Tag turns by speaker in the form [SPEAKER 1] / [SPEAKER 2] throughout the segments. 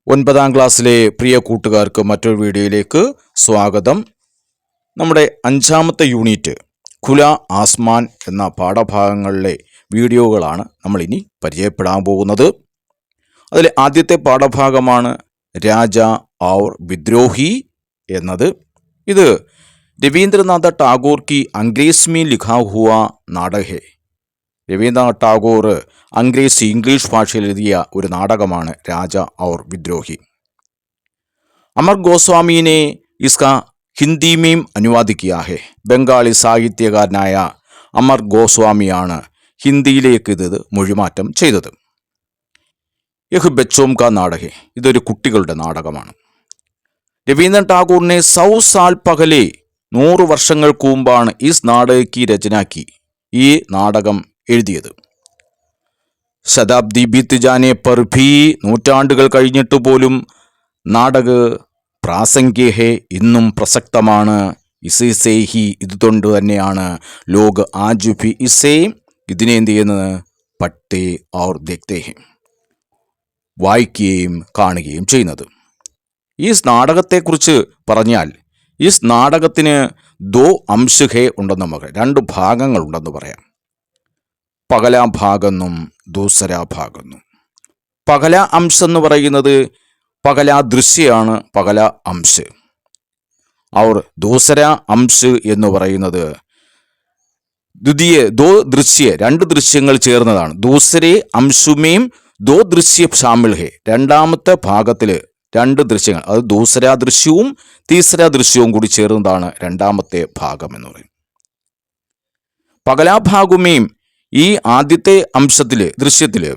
[SPEAKER 1] ഒൻപതാം ക്ലാസ്സിലെ പ്രിയ കൂട്ടുകാർക്ക് മറ്റൊരു വീഡിയോയിലേക്ക് സ്വാഗതം. നമ്മുടെ അഞ്ചാമത്തെ യൂണിറ്റ് ഖുല ആസ്മാൻ എന്ന പാഠഭാഗങ്ങളിലെ വീഡിയോകളാണ് നമ്മളിനി പരിചയപ്പെടാൻ പോകുന്നത്. അതിലെ ആദ്യത്തെ പാഠഭാഗമാണ് രാജ ഔർ വിദ്രോഹി എന്നത്. ഇത് രവീന്ദ്രനാഥ ടാഗോർ കി അംഗ്രേസ് മീ ലിഖാ ഹുവ നാടക ഹെ. രവീന്ദ്രനാഥ് ടാഗോർ ഇംഗ്ലീഷ് ഭാഷയിൽ എഴുതിയ ഒരു നാടകമാണ് രാജ ഔർ വിദ്രോഹി. അമർ ഗോസ്വാമിനെ ഇസ്കാ ഹിന്ദി മീം അനുവാദിക് കിയാ ഹെ. ബംഗാളി സാഹിത്യകാരനായ അമർ ഗോസ്വാമിയാണ് ഹിന്ദിയിലേക്ക് ഇത് മൊഴിമാറ്റം ചെയ്തത്. യഹ് ബച്ചോം കാ നാടക ഹെ. ഇതൊരു കുട്ടികളുടെ നാടകമാണ്. രവീന്ദ്രനാഥ് ടാഗോറിനെ 100 സാൽ പഹലെ 100 വർഷങ്ങൾക്ക് മുമ്പാണ് ഇസ് നാടക കി രചനാക്കി ഈ നാടകം എഴുതിയത്. ശതാബ്ദി ബീത്ത് ജാനെ പർ ഭീ, നൂറ്റാണ്ടുകൾ കഴിഞ്ഞിട്ട് പോലും നാടക പ്രാസംഗിക ഹെ, ഇന്നും പ്രസക്തമാണ്. ഇസേ ഹി, ഇതുകൊണ്ട് തന്നെയാണ് ലോക് ആജ് ഭി ഇസേ, ഇതിനെ എന്ത് ചെയ്യുന്നത്, പഠ്തേ ഔർ ദേഖ്തേ ഹെ, വായിക്കുകയും കാണുകയും ചെയ്യുന്നത്. ഈ നാടകത്തെക്കുറിച്ച് പറഞ്ഞാൽ ഈ നാടകത്തിന് 2 അംശ് ഹെ ഉണ്ടെന്ന് നമുക്ക് 2 ഭാഗങ്ങളുണ്ടെന്ന് പറയാം. പഹല ഭാഗെന്നും ദൂസര ഭാഗെന്നും. പഹല അംശ് എന്ന് പറയുന്നത് പഹല ദൃശ്യമാണ്, പഹല അംശ്. ഔർ ദൂസര അംശ് എന്ന് പറയുന്നത് ദ്വിതീയ 2 ദൃശ്യ, 2 ദൃശ്യങ്ങൾ ചേർന്നതാണ്. ദൂസരേ അംശുമേം 2 ദൃശ്യ ഷാമിൽ ഹെ. രണ്ടാമത്തെ ഭാഗത്തിൽ 2 ദൃശ്യങ്ങൾ, അത് ദൂസര ദൃശ്യവും തീസര ദൃശ്യവും കൂടി ചേർന്നതാണ് രണ്ടാമത്തെ ഭാഗം എന്ന് പറയും. പകലാഭാഗുമേം, ഈ ആദ്യത്തെ അംശത്തില് ദൃശ്യത്തില്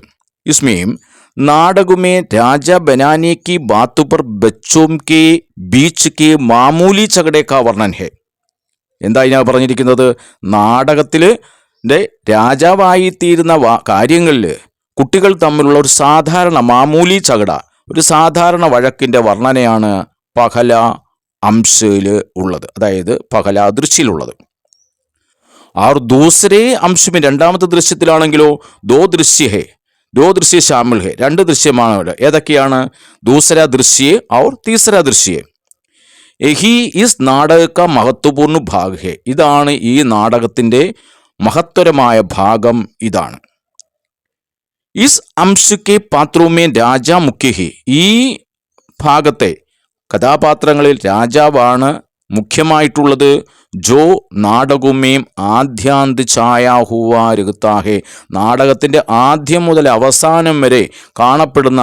[SPEAKER 1] ഇസ്മേം നാടകമേ രാജ ബനാനെ കി ബാത്തു പർ ബച്ചോം കെ ബീച്ച് കെ മാമൂലി ചകടെ കാ വർണ്ണൻ ഹെ. എന്താ ഇതിനാ പറഞ്ഞിരിക്കുന്നത്, നാടകത്തില് രാജാവായിത്തീരുന്ന കാര്യങ്ങളിൽ കുട്ടികൾ തമ്മിലുള്ള ഒരു സാധാരണ മാമൂലി ചകട, ഒരു സാധാരണ വഴക്കിന്റെ വർണ്ണനയാണ് പഹല അംശയില് ഉള്ളത്, അതായത് പഹല ദൃശ്യയിലുള്ളത്. और दूसरे अंश में രണ്ടാമത്തെ ദൃശ്യത്തിലാണെങ്കിലോ 2 ദൃശ്യ ഹെ, 2 ദൃശ്യ ഷാമിൽ ഹെ, 2 ദൃശ്യമാണ് അവിടെ. ഏതൊക്കെയാണ്, ദൂസര ദൃശ്യ और തീസര ദൃശ്യ. യഹി ഇസ് നാടക കാ മഹത്വപൂർണ്ണ ഭാഗ് ഹെ. ഇതാണ് ഈ നാടകത്തിന്റെ മഹത്തരമായ ഭാഗം. ഇതാണ് ഇസ് അംശ് കെ പാത്രമേ രാജ മുഖ്യ ഹെ. ഈ ഭാഗത്തെ കഥാപാത്രങ്ങളിൽ രാജാവാണ് മുഖ്യമായിട്ടുള്ളത്. ജോ നാടകമേം ആദ്യാന്ത് ഛായ ഹുവ രഹ്താ ഹെ. നാടകത്തിൻ്റെ ആദ്യം മുതൽ അവസാനം വരെ കാണപ്പെടുന്ന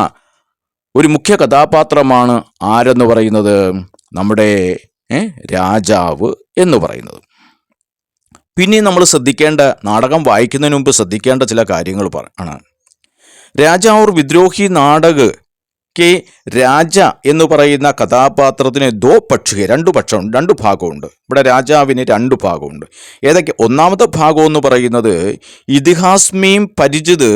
[SPEAKER 1] ഒരു മുഖ്യ കഥാപാത്രമാണ് ആരെന്ന് പറയുന്നത്, നമ്മുടെ രാജാവ് എന്ന് പറയുന്നത്. പിന്നെ നമ്മൾ ശ്രദ്ധിക്കേണ്ട, നാടകം വായിക്കുന്നതിന് മുമ്പ് ശ്രദ്ധിക്കേണ്ട ചില കാര്യങ്ങൾ ആണ്. രാജ ഔർ വിദ്രോഹി നാടക കെ രാജ എന്ന് പറയുന്ന കഥാപാത്രത്തിന് 2 പക്ഷേ 2 പക്ഷം 2 ഭാഗമുണ്ട്. ഇവിടെ രാജാവിന് 2 ഭാഗമുണ്ട്. ഏതൊക്കെ, ഒന്നാമത്തെ ഭാഗം എന്ന് പറയുന്നത് ഇതിഹാസ്മേം പരിചിത്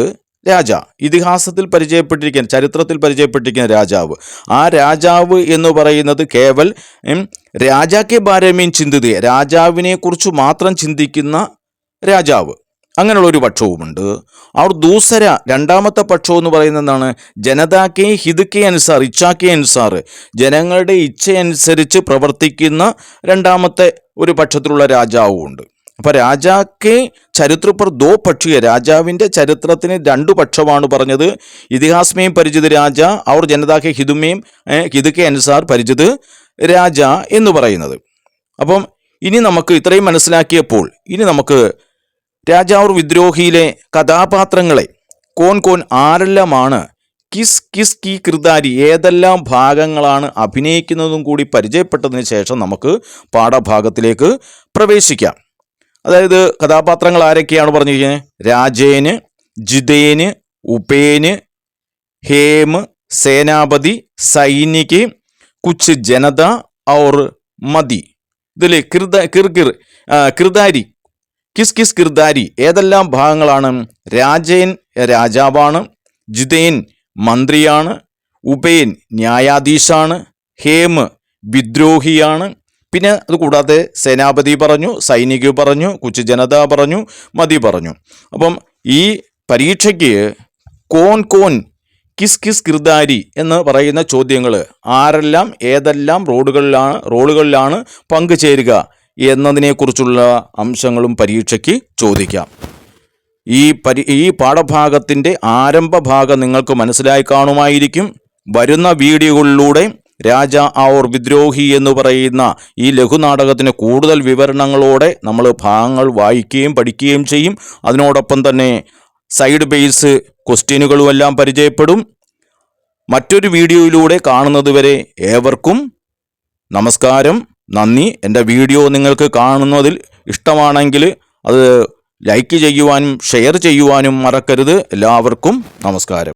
[SPEAKER 1] രാജ, ഇതിഹാസത്തിൽ പരിചയപ്പെട്ടിരിക്കുന്ന, ചരിത്രത്തിൽ പരിചയപ്പെട്ടിരിക്കുന്ന രാജാവ്. ആ രാജാവ് എന്ന് പറയുന്നത് കേവൽ രാജാക്കെ ബാരമേം ചിന്തിത, രാജാവിനെ കുറിച്ച് മാത്രം ചിന്തിക്കുന്ന രാജാവ്, അങ്ങനെയുള്ള ഒരു പക്ഷവുമുണ്ട്. അവർ ദൂസര രണ്ടാമത്തെ പക്ഷം എന്ന് പറയുന്നത് എന്താണ്, ജനതാക്കെ ഹിതക്കെ അനുസാർ, ഇച്ഛാക്കെ അനുസാർ, ജനങ്ങളുടെ ഇച്ഛയനുസരിച്ച് പ്രവർത്തിക്കുന്ന രണ്ടാമത്തെ ഒരു പക്ഷത്തിലുള്ള രാജാവും ഉണ്ട്. അപ്പൊ രാജാക്കെ ചരിത്ര പർ 2 പക്ഷിയ, രാജാവിൻ്റെ ചരിത്രത്തിന് 2 പക്ഷമാണ് പറഞ്ഞത്. ഇതിഹാസ്മേം പരിചിത് രാജ അവർ ജനതാക്കെ ഹിതക്കെ അനുസാർ പരിചിത് രാജ എന്ന് പറയുന്നത്. അപ്പം ഇനി നമുക്ക് ഇത്രയും മനസ്സിലാക്കിയപ്പോൾ ഇനി നമുക്ക് രാജ ഔർ വിദ്രോഹിയിലെ കഥാപാത്രങ്ങളെ കോൻ ആരെല്ലാമാണ്, കിസ് കി കിർദാരി, ഏതെല്ലാം ഭാഗങ്ങളാണ് അഭിനയിക്കുന്നതും കൂടി പരിചയപ്പെട്ടതിന് ശേഷം നമുക്ക് പാഠഭാഗത്തിലേക്ക് പ്രവേശിക്കാം. അതായത് കഥാപാത്രങ്ങൾ ആരൊക്കെയാണ് പറഞ്ഞിരിക്കുന്നത്, രാജേന്, ജിതേന്, ഉപേന്, ഹേം, സേനാപതി, സൈനിക്, കുച്ച് ജനത ഔർ മതി. ഇതിൽ കിർദാരി, കിസ് കിർദാരി ഏതെല്ലാം ഭാഗങ്ങളാണ്, രാജേൻ രാജാവാണ്, ജിതേൻ മന്ത്രിയാണ്, ഉപേൻ ന്യായാധീശാണ്, ഹേം വിദ്രോഹിയാണ്, പിന്നെ അതുകൂടാതെ സേനാപതി പറഞ്ഞു, സൈനിക പറഞ്ഞു, കുച്ച് ജനത പറഞ്ഞു, മതി പറഞ്ഞു. അപ്പം ഈ പരീക്ഷയ്ക്ക് കോൻ കിസ് കിസ് കിർദാരി എന്ന് പറയുന്ന ചോദ്യങ്ങൾ ആരെല്ലാം ഏതെല്ലാം റോളുകളിലാണ് പങ്കുചേരുക എന്നതിനെക്കുറിച്ചുള്ള അംശങ്ങളും പരീക്ഷയ്ക്ക് ചോദിക്കാം. ഈ പാഠഭാഗത്തിൻ്റെ ആരംഭ ഭാഗം നിങ്ങൾക്ക് മനസ്സിലായി കാണുമായിരിക്കും. വരുന്ന വീഡിയോകളിലൂടെ രാജ ഔർ വിദ്രോഹി എന്ന് പറയുന്ന ഈ ലഘുനാടകത്തിന് കൂടുതൽ വിവരണങ്ങളോടെ നമ്മൾ ഭാഗങ്ങൾ വായിക്കുകയും പഠിക്കുകയും ചെയ്യും. അതിനോടൊപ്പം തന്നെ സൈഡ് ബേസ് ക്വസ്റ്റ്യനുകളുമെല്ലാം പരിചയപ്പെടും. മറ്റൊരു വീഡിയോയിലൂടെ കാണുന്നതുവരെ ഏവർക്കും നമസ്കാരം, നന്ദി. എൻ്റെ വീഡിയോ നിങ്ങൾക്ക് കാണുന്നതിൽ ഇഷ്ടമാണെങ്കിൽ അത് ലൈക്ക് ചെയ്യുവാനും ഷെയർ ചെയ്യുവാനും മറക്കരുത്. എല്ലാവർക്കും നമസ്കാരം.